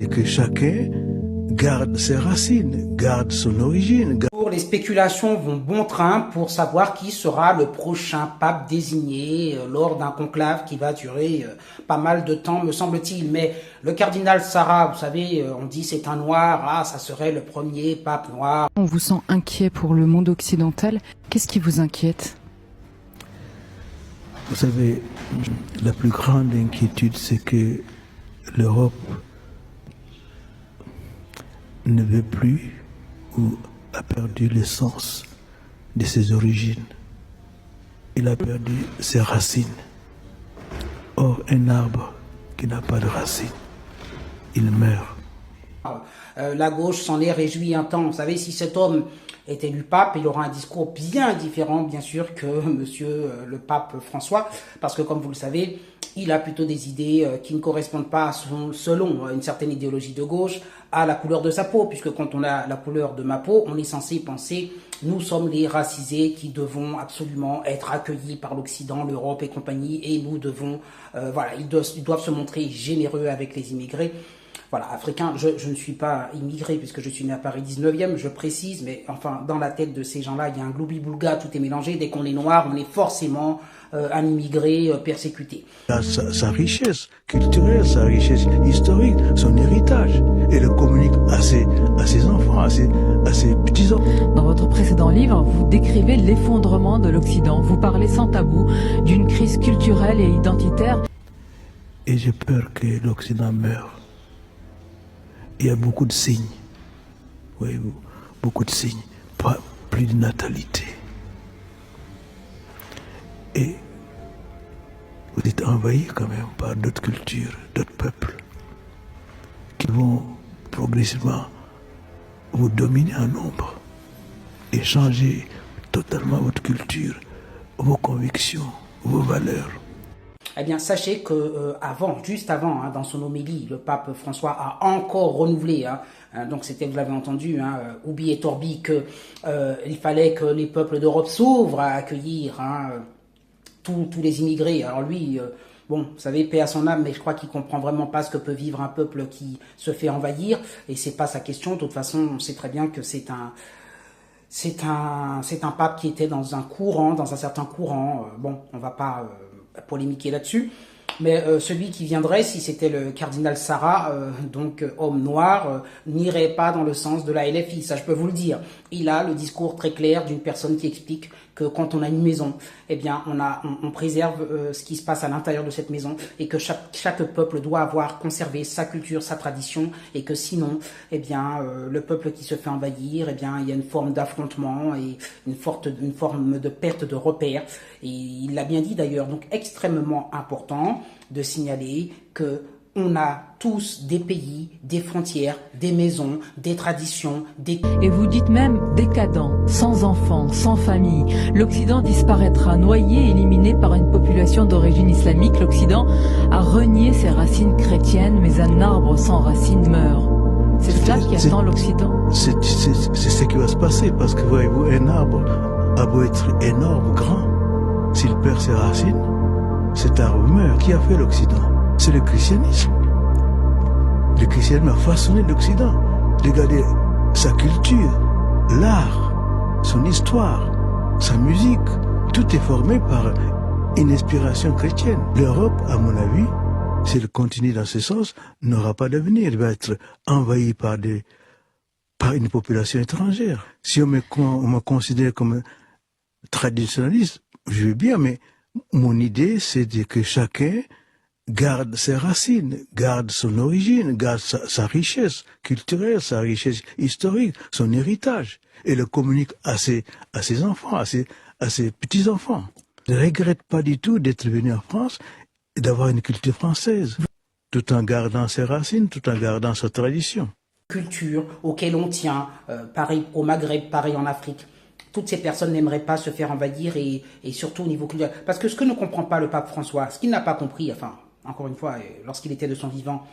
Et que chacun garde ses racines, garde son origine. Les spéculations vont bon train pour savoir qui sera le prochain pape désigné lors d'un conclave qui va durer pas mal de temps, me semble-t-il. Mais le cardinal Sarah, vous savez, on dit c'est un noir, ça serait le premier pape noir. On vous sent inquiet pour le monde occidental. Qu'est-ce qui vous inquiète? Vous savez, la plus grande inquiétude, c'est que l'Europe ne veut plus ou a perdu l'essence de ses origines. Il a perdu ses racines. Or, un arbre qui n'a pas de racines, il meurt. La gauche s'en est réjouie un temps. Vous savez, si cet homme est élu pape, il aura un discours bien différent, bien sûr, que monsieur le pape François, parce que, comme vous le savez, il a plutôt des idées qui ne correspondent pas, selon une certaine idéologie de gauche, à la couleur de sa peau, puisque quand on a la couleur de ma peau, on est censé penser, nous sommes les racisés qui devons absolument être accueillis par l'Occident, l'Europe et compagnie, et nous devons, voilà, ils doivent se montrer généreux avec les immigrés. Voilà, africain, je ne suis pas immigré puisque je suis né à Paris 19e, je précise, mais enfin, dans la tête de ces gens-là, il y a un gloubi-boulga, tout est mélangé. Dès qu'on est noir, on est forcément un immigré persécuté. Sa richesse culturelle, sa richesse historique, son héritage, et le communique à ses enfants, à ses petits-enfants. Dans votre précédent livre, vous décrivez l'effondrement de l'Occident. Vous parlez sans tabou d'une crise culturelle et identitaire. Et j'ai peur que l'Occident meure. Il y a beaucoup de signes, oui, beaucoup de signes, plus de natalité. Et vous êtes envahi quand même par d'autres cultures, d'autres peuples, qui vont progressivement vous dominer en nombre et changer totalement votre culture, vos convictions, vos valeurs. Eh bien, sachez que juste avant, dans son homélie, le pape François a encore renouvelé, donc c'était, vous l'avez entendu, Ubi et Torbi, que il fallait que les peuples d'Europe s'ouvrent à accueillir tous les immigrés. Alors lui, bon, vous savez, paix à son âme, mais je crois qu'il comprend vraiment pas ce que peut vivre un peuple qui se fait envahir, et c'est pas sa question. De toute façon, on sait très bien que c'est un pape qui était dans un certain courant. Bon, on va pas polémiquer là-dessus, mais celui qui viendrait, si c'était le cardinal Sarah, donc homme noir, n'irait pas dans le sens de la LFI, ça je peux vous le dire. Il a le discours très clair d'une personne qui explique que quand on a une maison, eh bien on préserve ce qui se passe à l'intérieur de cette maison, et que chaque peuple doit avoir conservé sa culture, sa tradition, et que sinon, eh bien le peuple qui se fait envahir, eh bien il y a une forme d'affrontement et une forme de perte de repères. Et il l'a bien dit d'ailleurs, donc extrêmement important de signaler que on a tous des pays, des frontières, des maisons, des traditions, Et vous dites même décadent, sans enfants, sans famille. L'Occident disparaîtra, noyé, éliminé par une population d'origine islamique. L'Occident a renié ses racines chrétiennes, mais un arbre sans racines meurt. C'est cela qui attend l'Occident. C'est ce qui va se passer, parce que voyez-vous, un arbre a beau être énorme, grand, s'il perd ses racines, cet arbre meurt. Qui a fait l'Occident? C'est le christianisme. Le christianisme a façonné l'Occident. Regardez sa culture, l'art, son histoire, sa musique. Tout est formé par une inspiration chrétienne. L'Europe, à mon avis, si elle continue dans ce sens, n'aura pas d'avenir. Elle va être envahie par une population étrangère. Si on me considère comme traditionnaliste, je veux bien, mais mon idée, c'est que chacun garde ses racines, garde son origine, garde sa richesse culturelle, sa richesse historique, son héritage, et le communique à ses enfants, à ses petits-enfants. Je ne regrette pas du tout d'être venu en France et d'avoir une culture française, tout en gardant ses racines, tout en gardant sa tradition. Culture auquel on tient, pareil au Maghreb, pareil en Afrique. Toutes ces personnes n'aimeraient pas se faire envahir, et surtout au niveau culturel. Parce que ce que ne comprend pas le pape François, ce qu'il n'a pas compris, enfin, encore une fois, lorsqu'il était de son vivant,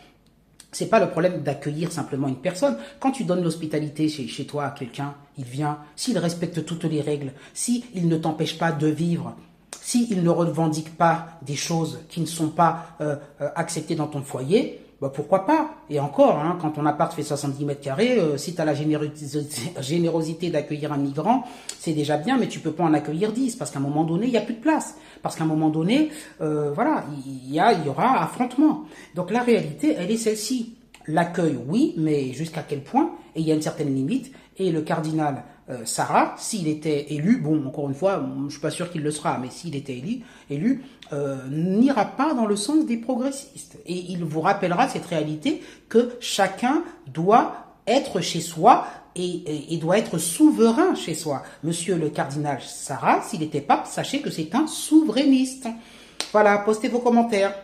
c'est pas le problème d'accueillir simplement une personne. Quand tu donnes l'hospitalité chez toi à quelqu'un, il vient, s'il respecte toutes les règles, s'il ne t'empêche pas de vivre, s'il ne revendique pas des choses qui ne sont pas acceptées dans ton foyer, bah pourquoi pas? Et encore, hein, quand ton appart fait 70 mètres carrés, si tu as la générosité d'accueillir un migrant, c'est déjà bien, mais tu peux pas en accueillir 10, parce qu'à un moment donné, il y a plus de place. Parce qu'à un moment donné, voilà, il y aura affrontement. Donc la réalité, elle est celle-ci. L'accueil, oui, mais jusqu'à quel point? Et il y a une certaine limite. Et le cardinal Sarah, s'il était élu, bon, encore une fois, je suis pas sûr qu'il le sera, mais s'il était élu, n'ira pas dans le sens des progressistes. Et il vous rappellera cette réalité que chacun doit être chez soi et doit être souverain chez soi. Monsieur le cardinal Sarah, s'il était pape, sachez que c'est un souverainiste. Voilà, postez vos commentaires.